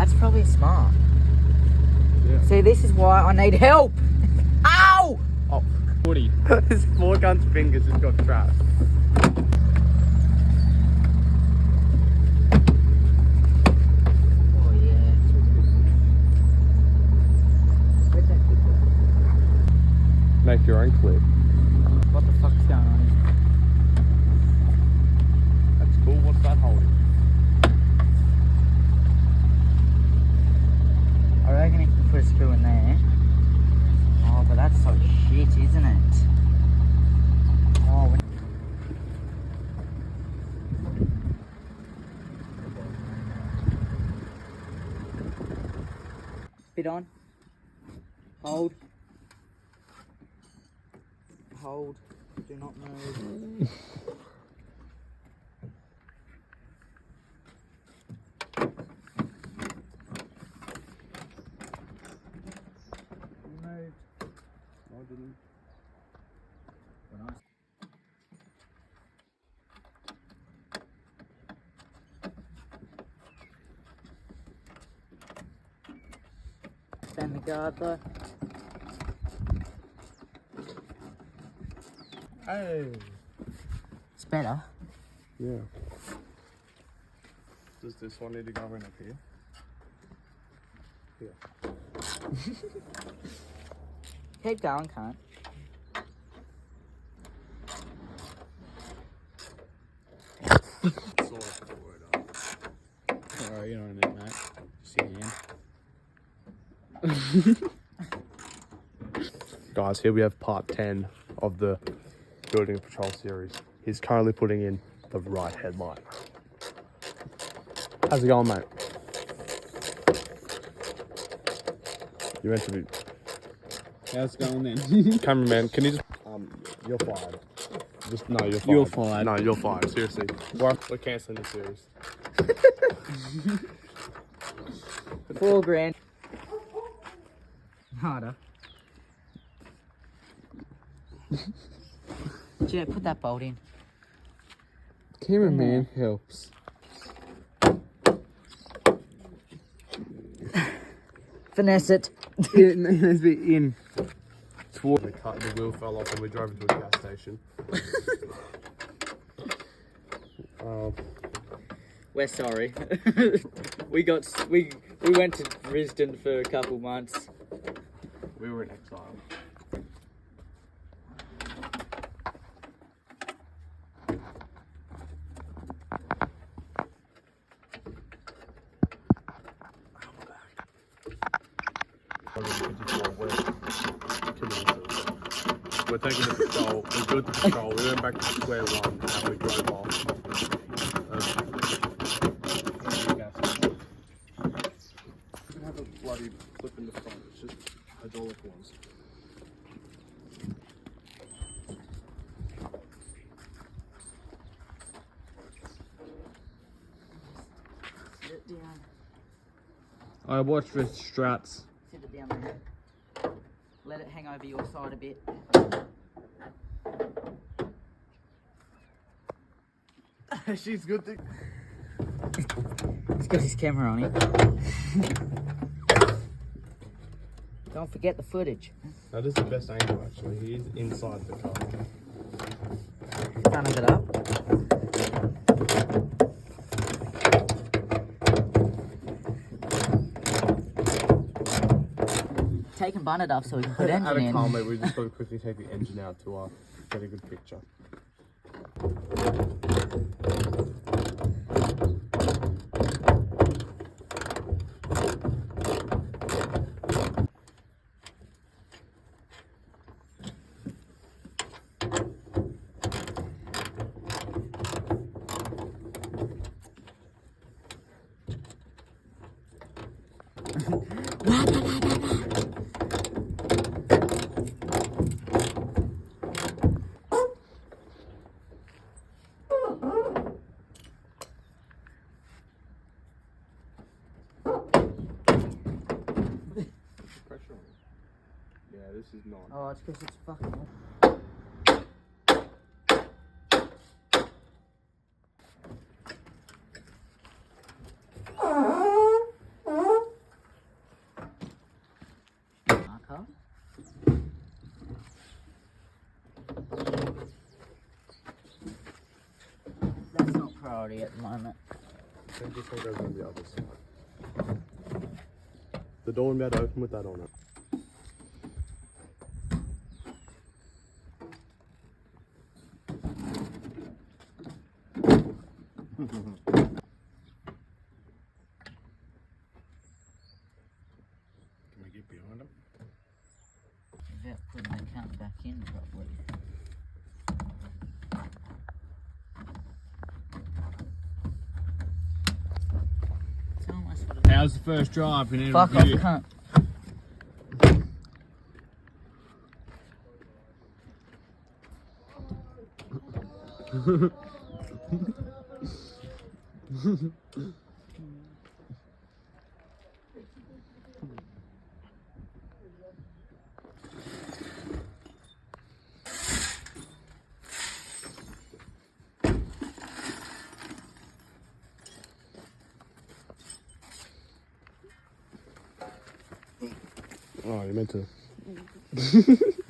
That's probably smart. Yeah. See, this is why I need help. Ow! Oh, 40. His four-gun's fingers just got trapped. Oh, yeah. Where's that clip? Make your own clip. What the fuck's going on here? That's cool. What's that holding? I reckon if we put a screw in there. Oh, but that's so shit, isn't it? Oh, bit on. Hold. Hold. Do not move. Moved. I didn't. Stand the guard though. Hey. It's better. Yeah. Does this one need to go in up here? Yeah. Keep going, cunt. Alright, you know what I mean, mate. See you again. Guys, here we have part 10 of the Building Patrol series. He's currently putting in the right headlight. How's it going, mate? You meant to be... How's it going then? Cameraman, can you just... you're fired. Just, no, you're fired. You're fired. No, you're fired. Seriously. We're cancelling the series. $4,000. Harder. Jet, put that bolt in. Cameraman helps. Finesse it. It needs to be in. The wheel fell off and we drove into a gas station. We're sorry. we went to Brisbane for a couple months. We were in exile. We're taking the patrol. We're good to patrol. We went back to square one and we drove off. We have a bloody clip in the front. It's just hydraulic ones. Sit it down. I watched with struts. Sit it down there. Let it hang over your side a bit. She's good to... He's got his camera on him. Don't forget the footage. That is the best angle actually. He is inside the car. Front of it up. Take and bun it up so we can put engine At a in. comment, we just got to quickly take the engine out to get a good picture. Yeah, this is not. Oh, it's because it's fucking... priority at the moment. I think this one goes on the other side. The door will be able to open with that on it. Can we get behind him? Without putting the cunt back in properly. It's almost what it How's the first drive? We need Fuck a off, review. cunt. Oh, you meant to.